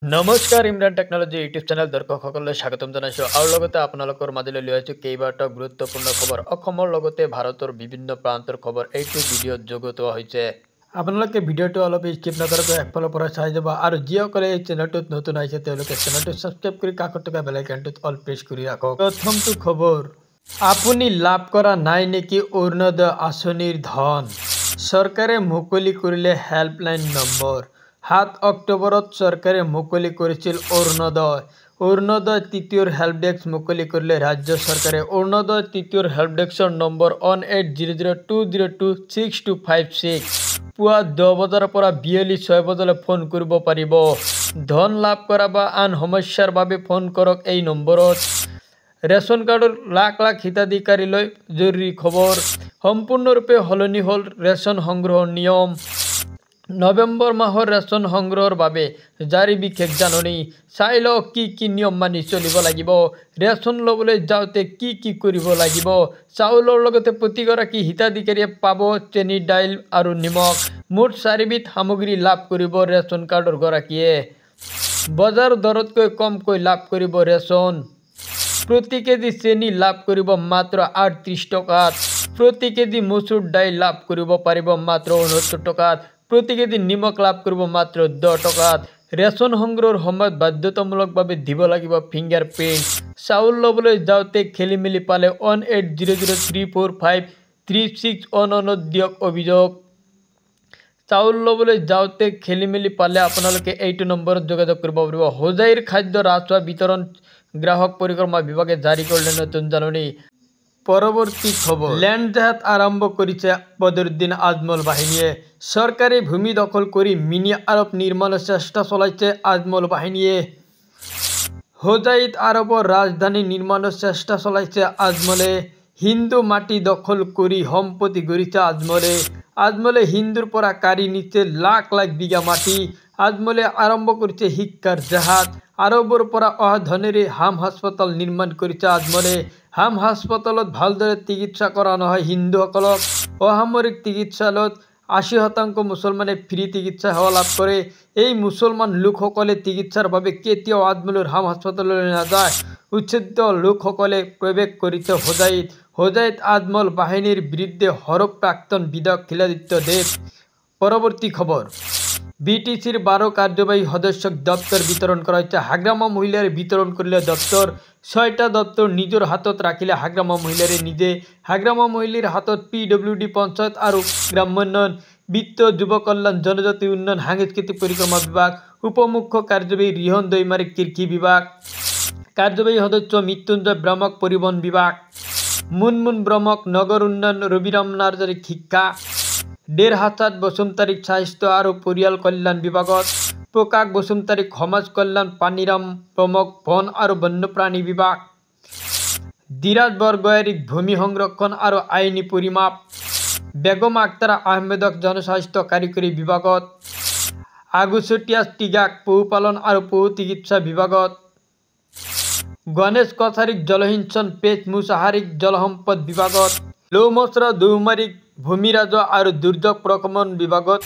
নমস্কাৰ Imran technology YouTube channel দৰ্শকসকললৈ স্বাগতম জনাইছোঁ আৰু লগতে আপোনালোকৰ মাজলৈ লৈ আহিছোঁ কেইবাটাও গুৰুত্বপূৰ্ণ খবৰ অসমৰ লগতে ভাৰতৰ বিভিন্ন প্ৰান্তৰ খবৰ এইটো ভিডিঅ'ত যুগুতোৱা হৈছে। আপোনালোকে ভিডিঅ'টো অলপ স্কিপ নকৰাকৈ একফালৰ পৰা চাই যাব আৰু যিসকলে এই চেনেলটোত নতুন আহিছে তেওঁলোকে চেনেলটো ছাবস্ক্ৰাইব কৰি কাষত থকা বেল আইকনটোত অল প্ৰেছ কৰি ৰাখক। প্ৰথমটো খবৰ, আপুনি লাভ কৰা নাই নেকি অৰুণোদয় আঁচনিৰ ধন? চৰকাৰে মুকলি কৰিলে হেল্পলাইন নম্বৰ। 7 অক্টোবৰত চৰকাৰে মুকলি কৰিছিল অৰুণোদয় তৃতীয় হেল্প ডেস্ক মুকলি কৰিলে ৰাজ্য চৰকাৰে। অৰুণোদয় তৃতীয় হেল্প ডেস্কৰ নম্বৰ 1800202626 পুৱা 10 বজাৰ পৰা বিয়লি 6 বজালৈ ফোন কৰিব পাৰিব। ধন লাভ কৰা বা আন সমস্যাৰ বাবে ফোন কৰক এই নম্বৰত। ৰেচন কাৰ্ডৰ লাখ লাখ হিতাধিকাৰীলৈ জৰুৰী খবৰ, সম্পূৰ্ণৰূপে সলনি হ'ল ৰেচন সংগ্ৰহৰ নিয়ম। নৱেম্বৰ মাহৰ ৰেচন সংগ্ৰহৰ বাবে জাৰি বিশেষ জাননী। চাই লওক কি কি নিয়ম মানি চলিব লাগিব। ৰেচন ল'বলৈ যাওঁতে কি কি কৰিব লাগিব। চাউলৰ লগতে প্ৰতিগৰাকী হিতাধিকাৰীয়ে পাব চেনি, দাইল আৰু নিমখ। মুঠ 4বিধ সামগ্ৰী লাভ কৰিব ৰেচন কাৰ্ডৰ গৰাকীয়ে। বজাৰ দৰতকৈ কমকৈ লাভ কৰিব ৰেচন। প্ৰতি কেজি চেনি লাভ কৰিব মাত্ৰ 38 টকাত। প্ৰতি কেজি মচুৰ দাইল লাভ কৰিব পাৰিব মাত্ৰ 69 টকাত। প্ৰতি কেজি নিমখ লাভ কৰিব মাত্ৰ 10 টকাত। ৰেচন সংগ্ৰহৰ সময়ত বাধ্যতামূলকভাৱে দিব লাগিব ফিংগাৰ প্ৰিণ্ট। চাউল ল'বলৈ যাওঁতে খেলিমেলি পালে 1800345361 দিয়ক অভিযোগ। চাউল ল'বলৈ যাওঁতে খেলিমেলি পালে আপোনালোকে এইটো নম্বৰত যোগাযোগ কৰিব পাৰিব। হোজাইৰ খাদ্য ৰাজহুৱা বিতৰণ গ্ৰাহক পৰিক্ৰমা বিভাগে জাৰি কৰিলে নতুন জাননী। পৰৱৰ্তী খবৰ, লেণ্ড জেহাদ আৰম্ভ কৰিছে বদৰুদ্দিন আজমল বাহিনীয়ে। চৰকাৰী ভূমি দখল কৰি মিনি আৰব নিৰ্মাণৰ চেষ্টা চলাইছে আজমল বাহিনীয়ে। হোজাইত আৰবৰ ৰাজধানী নিৰ্মাণৰ চেষ্টা চলাইছে আজমলে। হিন্দু মাটি দখল কৰি সম্পত্তি গঢ়িছে আজমলে হিন্দুৰ পৰা কাঢ়ি নিছে লাখ লাখ বিঘা মাটি। আজমলে আৰম্ভ কৰিছে শিক্ষাৰ জেহাদ। আৰবৰ পৰা অহা ধনেৰে হাম হাস্পতাল নিৰ্মাণ কৰিছে আজমলে। হাম হাস্পতালত ভালদৰে চিকিৎসা কৰা নহয় হিন্দুসকলক। অসামৰিক চিকিৎসালয়ত 80% মুছলমানে ফ্ৰী চিকিৎসা সেৱা লাভ কৰে। এই মুছলমান লোকসকলে চিকিৎসাৰ বাবে কেতিয়াও আজমলৰ হাম হাস্পতাললৈ নাযায়। উচ্ছেদিত লোকসকলে প্ৰৱেশ কৰিছে হোজাইত আজমল বাহিনীৰ বিৰুদ্ধে সৰব প্ৰাক্তন বিধায়ক খিলাদিত্য দেৱ। পৰৱৰ্তী খবৰ, BTCৰ 12 কাৰ্যবাহী সদস্যক দপ্তৰ বিতৰণ কৰা হৈছে। হাগ্ৰামা মহিলাৰে বিতৰণ কৰিলে দপ্তৰ। 6টা দপ্তৰ নিজৰ হাতত ৰাখিলে হাগ্ৰামা মহিলাৰে নিজে। হাগ্ৰামা মহিলাৰ হাতত PWD পঞ্চায়ত আৰু গ্ৰামোন্নয়ন, বিত্ত, যুৱ কল্যাণ, জনজাতি উন্নয়ন, সাংস্কৃতিক পৰিক্ৰমা বিভাগ। উপমুখ্য কাৰ্যবাহী ৰিহন দৈমাৰী কৃষি বিভাগ। কাৰ্যবাহী সদস্য মৃত্যুঞ্জয় ব্ৰহ্মক পৰিবহণ বিভাগ, মুনমুন ব্ৰহ্মক নগৰ উন্নয়ন, ৰবিৰাম নাৰ্জাৰীক শিক্ষা, ডেৰ হাছান বসুমতাৰীক স্বাস্থ্য আৰু পৰিয়াল কল্যাণ বিভাগত, প্ৰকাশ বসুমতাৰীক সমাজ কল্যাণ, পানীৰাম ব্ৰহ্মক বন আৰু বন্যপ্ৰাণী বিভাগ, ধীৰাজ বৰগয়াৰীক ভূমি সংৰক্ষণ আৰু আইনী পৰিমাপ, বেগম আখতাৰ আহমেদক জনস্বাস্থ্য কাৰিকৰী বিভাগত, আগুচতীয়া টিগাক পশুপালন আৰু পশু চিকিৎসা বিভাগত, গণেশ কছাৰীক জলসিঞ্চন, পেজ মুছাহাৰীক জলসম্পদ বিভাগত, লৌমছৰা দৌমাৰীক ভূমি ৰাজহ আৰু দুৰ্যোগ প্ৰশমন বিভাগত,